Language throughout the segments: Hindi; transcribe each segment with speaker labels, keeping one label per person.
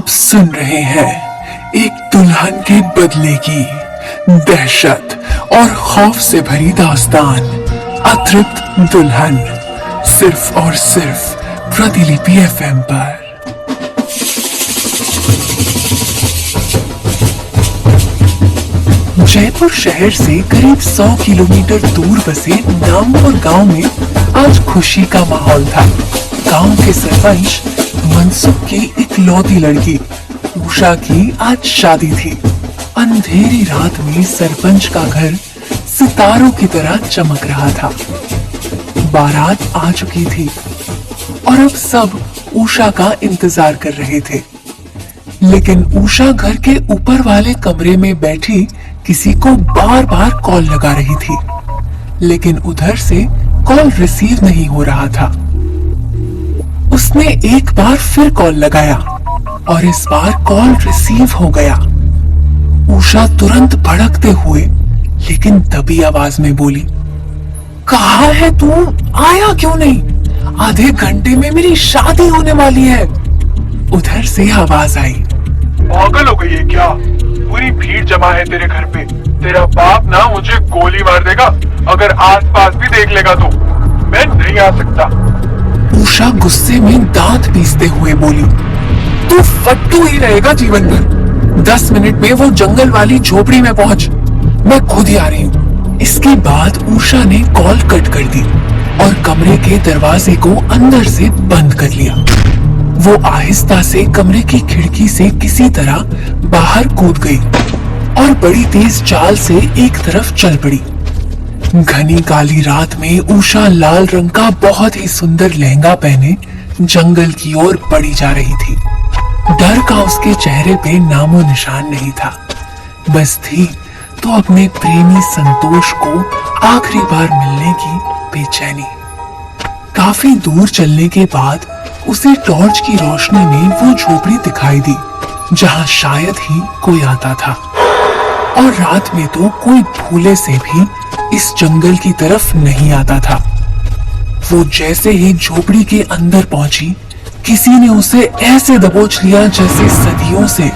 Speaker 1: आप सुन रहे हैं एक दुल्हन के बदले की दहशत और खौफ से भरी दास्तान, अतृप्त दुल्हन, सिर्फ और सिर्फ प्रतिलिपि एफएम पर। जयपुर शहर से करीब 100 किलोमीटर दूर बसे नामपुर गांव में आज खुशी का माहौल था। गांव के सरपंच मनसुख की इकलौती लड़की उषा की आज शादी थी। अंधेरी रात में सरपंच का घर सितारों की तरह चमक रहा था। बारात आ चुकी थी और अब सब उषा का इंतजार कर रहे थे। लेकिन उषा घर के ऊपर वाले कमरे में बैठी किसी को बार बार कॉल लगा रही थी, लेकिन उधर से कॉल रिसीव नहीं हो रहा था। उसने एक बार फिर कॉल लगाया और इस बार कॉल रिसीव हो गया। उषा तुरंत भड़कते हुए लेकिन दबी आवाज में बोली, कहाँ है तू? आया क्यों नहीं? आधे घंटे में मेरी शादी होने वाली है। उधर से आवाज आई,
Speaker 2: पागल हो गई है क्या? पूरी भीड़ जमा है तेरे घर पे। तेरा बाप ना मुझे गोली मार देगा अगर आसपास भी देख लेगा तो। मैं नहीं आ सकता।
Speaker 1: उषा गुस्से में दांत पीसते हुए बोली, तू फट्टू ही रहेगा जीवन भर। 10 मिनट में वो जंगल वाली झोपड़ी में पहुंच, मैं खुद ही आ रही हूँ। इसके बाद उषा ने कॉल कट कर दी और कमरे के दरवाजे को अंदर से बंद कर लिया। वो आहिस्ता से कमरे की खिड़की से किसी तरह बाहर कूद गई और बड़ी तेज चाल से एक तरफ चल पड़ी। घनी काली रात में उषा लाल रंग का बहुत ही सुंदर लहंगा पहने जंगल की ओर बढ़ी जा रही थी। डर का उसके चेहरे पे नामो निशान नहीं था। बस थी तो अपने प्रेमी संतोष को आखिरी बार मिलने की बेचैनी। काफी दूर चलने के बाद उसे टॉर्च की रोशनी में वो झोपड़ी दिखाई दी जहां शायद ही कोई आता था। और रात में तो कोई भूले से भी इस जंगल की तरफ नहीं आता था। वो जैसे ही झोपड़ी के अंदर पहुंची, किसी ने उसे ऐसे दबोच लिया जैसे सदियों से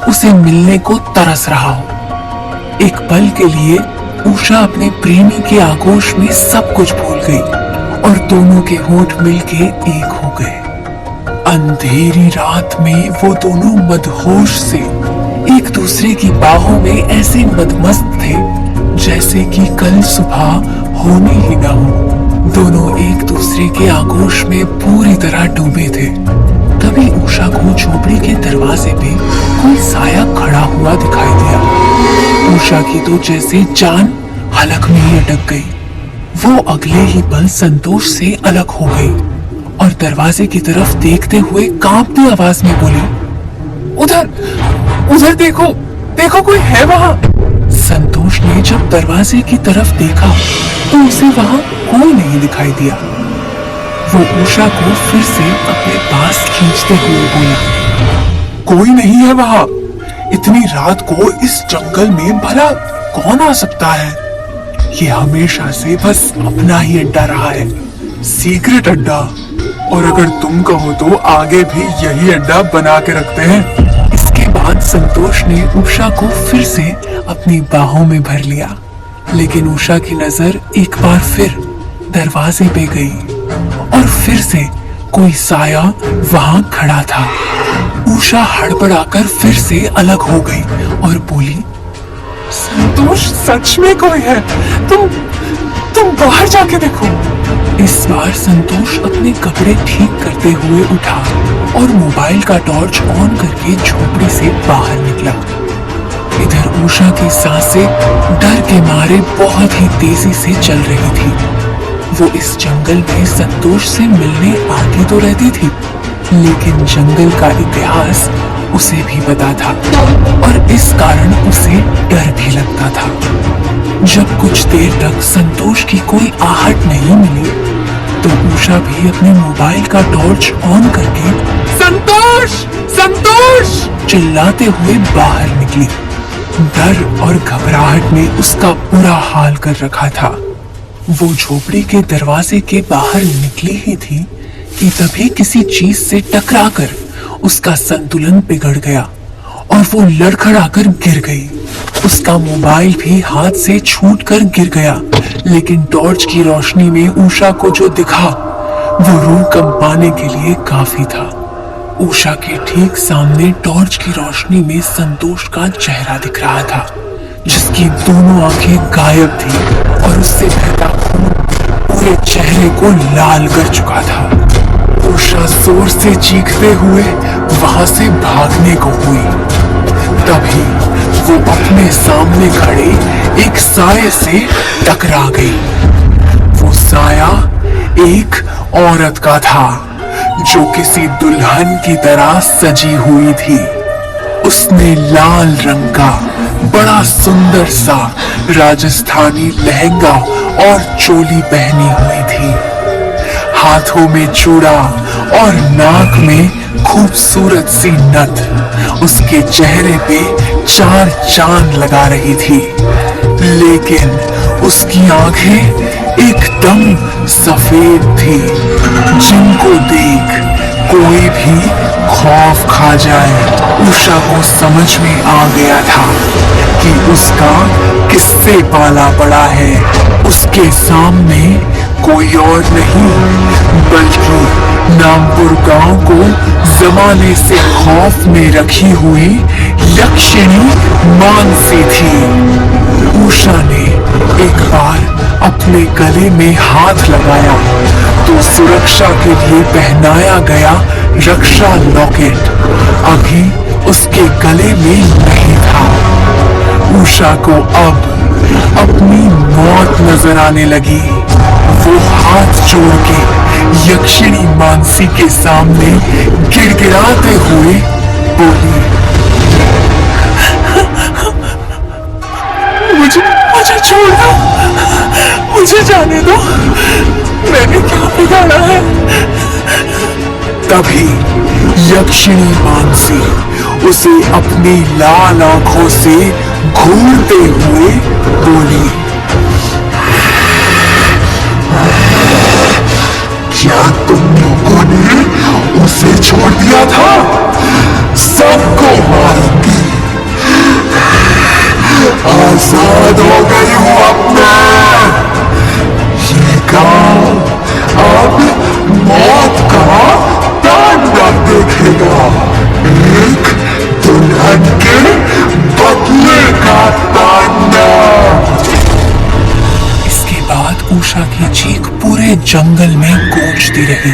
Speaker 1: उसे मिलने को तरस रहा हो। एक पल के लिए उषा अपने प्रेमी के आगोश में सब कुछ भूल गई और दोनों के होंठ मिलके एक हो गए। अंधेरी रात में वो दोनों मदहोश से एक दूसरे की बाहों में ऐसे मदमस्त थे जैसे कि कल सुबह होने ही ना हो। दोनों एक दूसरे के आगोश में पूरी तरह डूबे थे। तभी उषा को झोपड़ी के दरवाजे पे कोई साया खड़ा हुआ दिखाई दिया। उषा की तो जैसे जान हलक में ही अटक गई। वो अगले ही पल संतोष से अलग हो गई और दरवाजे की तरफ देखते हुए कांपती आवाज में बोली, उधर देखो, देखो कोई है वहां। संतोष ने जब दरवाजे की तरफ देखा तो उसे वहां कोई नहीं दिखाई दिया। वो उषा को फिर से अपने पास खींचते हुए बोला, कोई नहीं है वहां। इतनी रात को इस जंगल में भला कौन आ सकता है? ये हमेशा से बस अपना ही अड्डा रहा है, सीक्रेट अड्डा। और अगर तुम कहो तो आगे भी यही अड्डा बना के रखते हैं। इसके बाद संतोष ने उषा को फिर से अपनी बाहों में भर लिया, लेकिन उषा की नजर एक बार फिर दरवाजे पे गई और फिर से कोई साया वहां खड़ा था। उषा हड़बड़ाकर फिर से अलग हो गई और बोली, संतोष सच में कोई है? तुम बाहर जाके देखो। इस बार संतोष अपने कपड़े ठीक करते हुए उठा और मोबाइल का टॉर्च ऑन करके झोपड़ी से बाहर निकला। इधर उषा की सांसें डर के मारे बहुत ही तेजी से चल रही थी। वो इस जंगल में संतोष से मिलने आती तो रहती थी, लेकिन जंगल का इतिहास उसे भी पता था और इस कारण उसे डर भी लगता था। जब कुछ देर तक संतोष की कोई आहट नहीं मिली तो उषा भी अपने मोबाइल का टॉर्च ऑन करके संतोष चिल्लाते हुए बाहर निकली। डर और घबराहट ने उसका बुरा हाल कर रखा था। वो झोपड़ी के दरवाजे के बाहर निकली ही थी कि तभी किसी चीज से टकराकर उसका संतुलन बिगड़ गया और वो लड़खड़ाकर गिर गई। उसका मोबाइल भी हाथ से छूटकर गिर गया, लेकिन टॉर्च की रोशनी में उषा को जो दिखा वो रूह कंपाने के लिए काफी था। उषा के ठीक सामने टॉर्च की रोशनी में संतोष का चेहरा दिख रहा था, जिसकी दोनों आंखें गायब थी और उससे बहता खून पूरे चेहरे को लाल कर चुका था। उषा जोर से चीखते हुए वहां से भागने को हुई। तभी वो अपने सामने खड़े एक साये से टकरा गई। वो साया एक औरत का था जो किसी दुल्हन की तरह सजी हुई थी। उसने लाल रंग का बड़ा सुंदर सा राजस्थानी लहंगा और चोली पहनी हुई थी। हाथों में चूड़ा और नाक में खूबसूरत सी नथ उसके चेहरे पे 4 चांद लगा रही थी, लेकिन उसकी आंखें एकदम सफेद थी, जिनको देख कोई भी खौफ खा जाए। उषा को समझ में आ गया था कि उसका किससे पाला पड़ा है। उसके सामने कोई और नहीं बल्कि नामपुर गांव को जमाने से खौफ में रखी हुई यक्षिणी मानसी थी। उषा ने एक बार अपने गले में हाथ लगाया तो सुरक्षा के लिए पहनाया गया रक्षा लॉकेट अभी उसके गले में नहीं था। उषा को अब अपनी मौत नजर आने लगी। वो हाथ जोड़ के यक्षिणी मानसी के सामने गिड़गिड़ाते हुए बोली, मुझे छोड़ दो, मुझे जाने दो, मैंने क्या बिगाड़ा है। तभी यक्षिणी मानसी उसे अपनी लाल आंखों से घूरते हुए बोली, क्या तुम लोगों ने उसे छोड़ दिया था? सबको मारूंगी। आजाद हो गई हूं अपना। ये गांव अब मौत का तांडव देखेगा, एक दुल्हन के बदले का तांडव। इसके बाद उषा की चीख पूरे जंगल में गूंजती रही,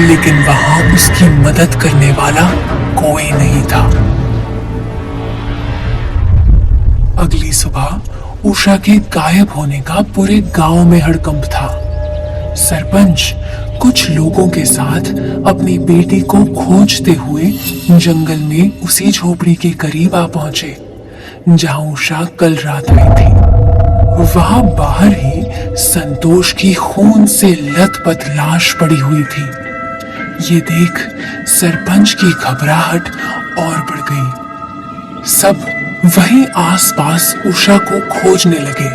Speaker 1: लेकिन वहां उसकी मदद करने वाला कोई नहीं था। अगली सुबह उषा के गायब होने का पूरे गांव में हड़कंप था। सरपंच कुछ लोगों के साथ अपनी बेटी को खोजते हुए जंगल में उसी झोपड़ी के करीब आ पहुंचे जहां उषा कल रात आई थी। वहां बाहर ही संतोष की खून से लथपथ लाश पड़ी हुई थी। ये देख सरपंच की घबराहट और बढ़ गई। सब वहीं आसपास उषा को खोजने लगे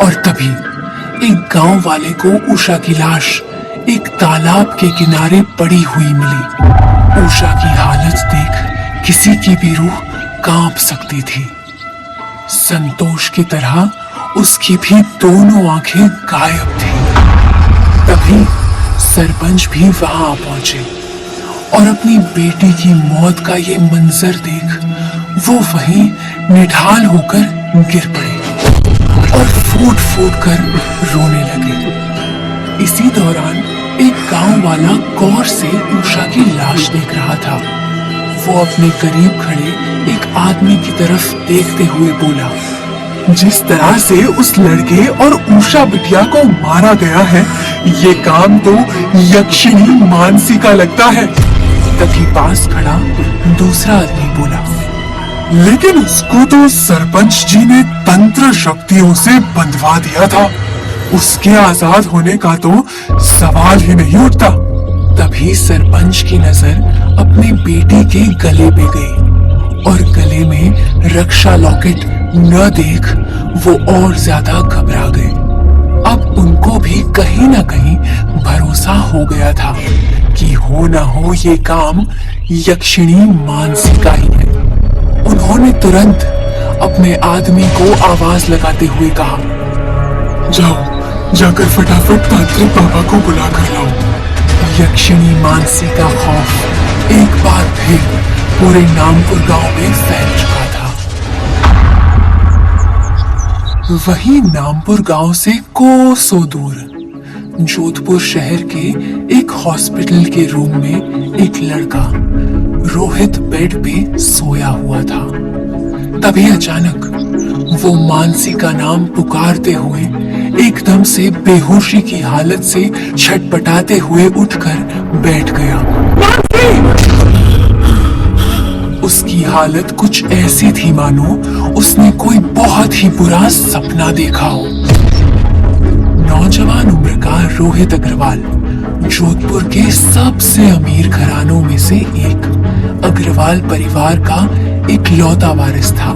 Speaker 1: और तभी एक गांव वाले को उषा की लाश एक तालाब के किनारे पड़ी हुई मिली। उषा की हालत देख किसी की भी रूह कांप सकती थी। संतोष की तरह उसकी भी दोनों आंखें गायब थी। तभी सरपंच भी वहां आ पहुंचे और अपनी बेटी की मौत का ये मंजर देख वो वहीं निढाल होकर गिर पड़े और फूट फूट कर रोने लगे। इसी दौरान एक गांव वाला गौर से उषा की लाश देख रहा था। वो अपने करीब खड़े एक आदमी की तरफ देखते हुए बोला, जिस तरह से उस लड़के और उषा बिटिया को मारा गया है, ये काम तो यक्षिणी मानसी का लगता है। तभी पास खड़ा दूसरा आदमी बोला, लेकिन उसको तो सरपंच जी ने तंत्र शक्तियों से बंधवा दिया था, उसके आजाद होने का तो सवाल ही नहीं उठता। तभी सरपंच की नजर अपनी बेटी के गले पे गई और गले में रक्षा लॉकेट न देख वो और ज्यादा घबरा गए। अब उनको भी कहीं ना कहीं भरोसा हो गया था कि हो ना हो ये काम यक्षिणी मानसी का ही है। उन्होंने तुरंत अपने आदमी को आवाज लगाते हुए कहा,
Speaker 2: जाओ, जाकर फटाफट तांत्रिक बाबा को बुला कर लाओ।
Speaker 1: यक्षिणी मानसी का खौफ एक बार फिर पूरे नामपुर गांव में फैल चुका था। वही नामपुर गांव से कोसों दूर जोधपुर शहर के एक हॉस्पिटल के रूम में एक लड़का रोहित बेड पे सोया हुआ था। तभी अचानक वो मानसी का नाम पुकारते हुए एकदम से बेहोशी की हालत से छटपटाते हुए उठकर बैठ गया। उसकी हालत कुछ ऐसी थी मानो उसने कोई बहुत ही बुरा सपना देखा हो। नौजवान उम्र का रोहित अग्रवाल जोधपुर के सबसे अमीर घरानों में से एक अग्रवाल परिवार का इकलौता वारिस था।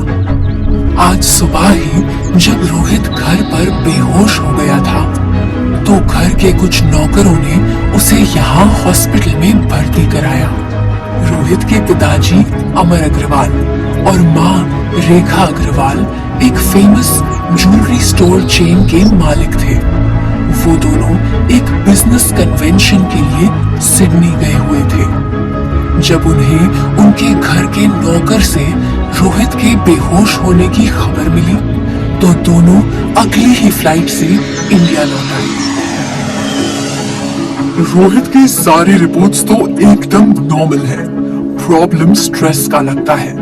Speaker 1: आज सुबह ही जब रोहित घर पर बेहोश हो गया था तो घर के कुछ नौकरों ने उसे यहाँ हॉस्पिटल में भर्ती कराया। रोहित के पिताजी अमर अग्रवाल और माँ रेखा अग्रवाल एक फेमस ज्वेलरी स्टोर चेन के मालिक थे। वो दोनों एक बिजनेस कन्वेंशन के लिए सिडनी गए हुए थे। जब उन्हें उनके घर के नौकर से रोहित के बेहोश होने की खबर मिली तो दोनों अगली ही फ्लाइट से इंडिया लौट आए।
Speaker 2: रोहित की सारी रिपोर्ट्स तो एकदम नॉर्मल है। प्रॉब्लम स्ट्रेस का लगता है।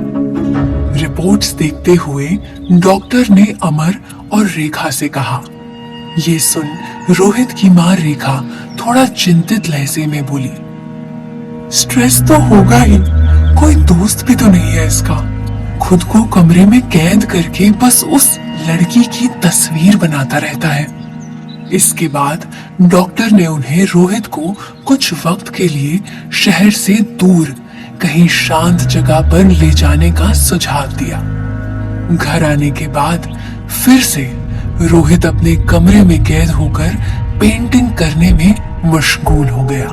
Speaker 1: रिपोर्ट्स देखते हुए डॉक्टर ने अमर और रेखा से कहा। ये सुन रोहित की माँ रेखा थोड़ा चिंतित लहजे में बोली, स्ट्रेस तो होगा ही, कोई दोस्त भी तो नहीं है इसका। खुद को कमरे में कैद करके बस उस लड़की की तस्वीर बनाता रहता है। इसके बाद डॉक्टर ने उन्हें रोहित को कुछ वक्त के लिए शहर से दूर कहीं शांत जगह पर ले जाने का सुझाव दिया। घर आने के बाद फिर से रोहित अपने कमरे में कैद होकर पेंटिंग करने में मशगूल हो गया।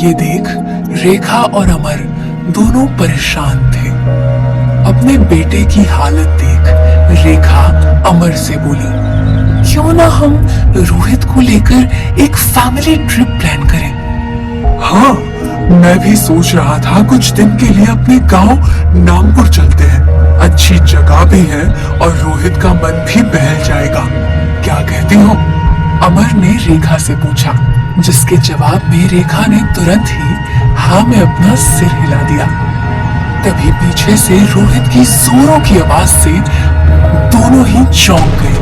Speaker 1: ये देख रेखा और अमर दोनों परेशान थे। अपने बेटे की हालत देख रेखा अमर से बोली, क्यों ना हम रोहित को लेकर एक फैमिली ट्रिप प्लान करें।
Speaker 2: हाँ, मैं भी सोच रहा था कुछ दिन के लिए अपने गांव नामपुर चलते हैं। अच्छी जगह भी है और रोहित का मन भी बहल जाएगा। क्या कहती हो?
Speaker 1: अमर ने रेखा से पूछा, जिसके जवाब में रेखा ने तुरंत ही हाँ में अपना सिर हिला दिया। तभी पीछे से रोहित की जोरों की आवाज से दोनों ही चौंक गए।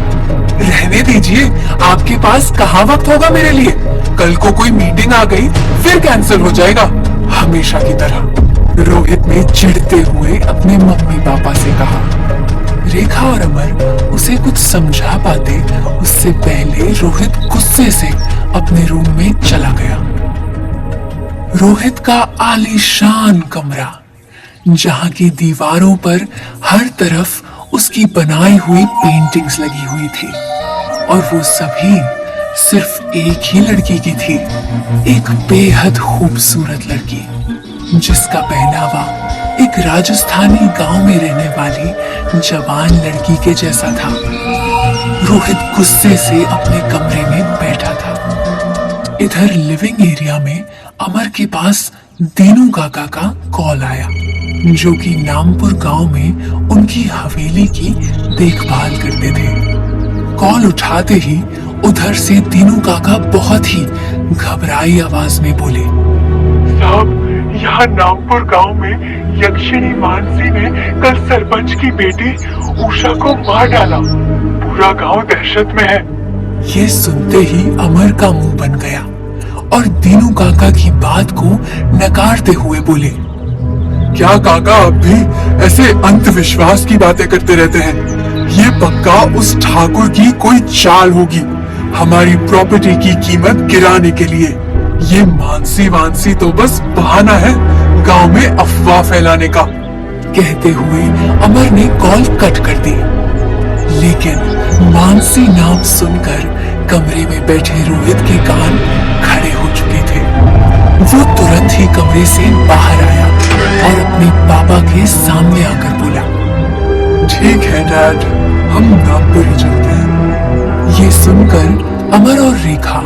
Speaker 1: रहने दीजिए, आपके पास कहाँ वक्त होगा मेरे लिए? कल को कोई मीटिंग आ गई फिर कैंसिल हो जाएगा, हमेशा की तरह। रोहित ने चिढ़ते हुए अपने मम्मी पापा से कहा। रेखा और अमर उसे कुछ समझा पाते उससे पहले रोहित गुस्से से अपने रूम में चला गया। रोहित का आलीशान कमरा, जहां की दीवारों पर हर तरफ उसकी बनाई हुई पेंटिंग्स लगी हुई थी और वो सभी सिर्फ एक ही लड़की की थी, एक बेहद खूबसूरत लड़की जिसका पहनावा एक राजस्थानी गांव में रहने वाली जवान लड़की के जैसा था। रोहित गुस्से से अपने कमरे में बैठा था। इधर लिविंग एरिया में अमर के पास दीनू काका का कॉल आया, जो कि नामपुर गांव में उनकी हवेली की देखभाल करते थे। कॉल उठाते ही उधर से दीनू काका बहुत ही घबराई आवाज में बोले,
Speaker 2: साहब, यहाँ नामपुर गांव में यक्षिणी मानसी ने कल सरपंच की बेटी उषा को मार डाला। पूरा गांव दहशत में है।
Speaker 1: ये सुनते ही अमर का मुंह बन गया और दीनू काका की बात को नकारते हुए बोले,
Speaker 2: क्या काका अब भी ऐसे अंधविश्वास की बातें करते रहते हैं? ये पक्का उस ठाकुर की कोई चाल होगी हमारी प्रॉपर्टी की कीमत गिराने के लिए। ये मानसी वानसी तो बस बहाना है गांव में अफवाह फैलाने का।
Speaker 1: कहते हुए अमर ने कॉल कट कर दी। लेकिन मानसी नाम सुनकर कमरे में बैठे रोहित के कान खड़े हो चुके थे। वो तुरंत ही कमरे से बाहर आया और अपने पापा के सामने आकर बोला,
Speaker 2: ठीक है डैड, हम नागपुर ही चलते हैं।
Speaker 1: ये सुनकर अमर और रेखा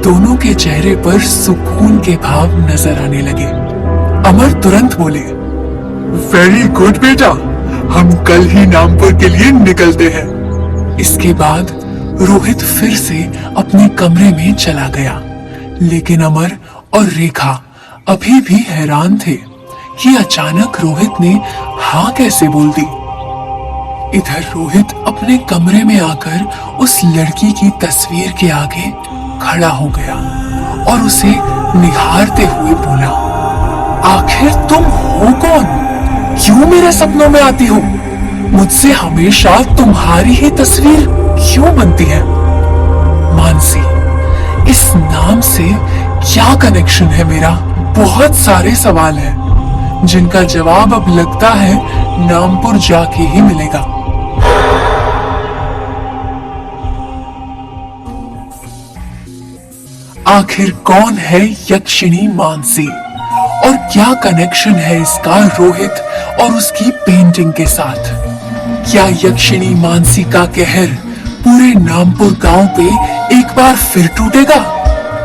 Speaker 1: दोनों के चेहरे पर सुकून के भाव नजर आने लगे। अमर तुरंत बोले,
Speaker 2: वेरी गुड बेटा, हम कल ही नागपुर के लिए निकलते हैं।
Speaker 1: इसके बाद रोहित फिर से अपने कमरे में चला गया, लेकिन अमर और रेखा अभी भी हैरान थे कि अचानक रोहित ने हाँ कैसे बोल दी। इधर रोहित अपने कमरे में आकर उस लड़की की तस्वीर के आगे खड़ा हो गया और उसे निहारते हुए बोला, आखिर तुम हो कौन? क्यों मेरे सपनों में आती हो? मुझसे हमेशा तुम्हारी ही तस्वीर क्यों बनती है? मानसी, इस नाम से क्या कनेक्शन है मेरा? बहुत सारे सवाल हैं जिनका जवाब अब लगता है नागपुर जाके ही मिलेगा। आखिर कौन है यक्षिणी मानसी और क्या कनेक्शन है इसका रोहित और उसकी पेंटिंग के साथ? क्या यक्षिणी मानसी का कहर पूरे नागपुर गांव पे एक बार फिर टूटेगा?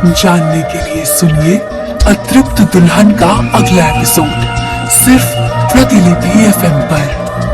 Speaker 1: जानने के लिए सुनिए अतृप्त दुल्हन का अगला एपिसोड सिर्फ प्रतिलिपि FM पर।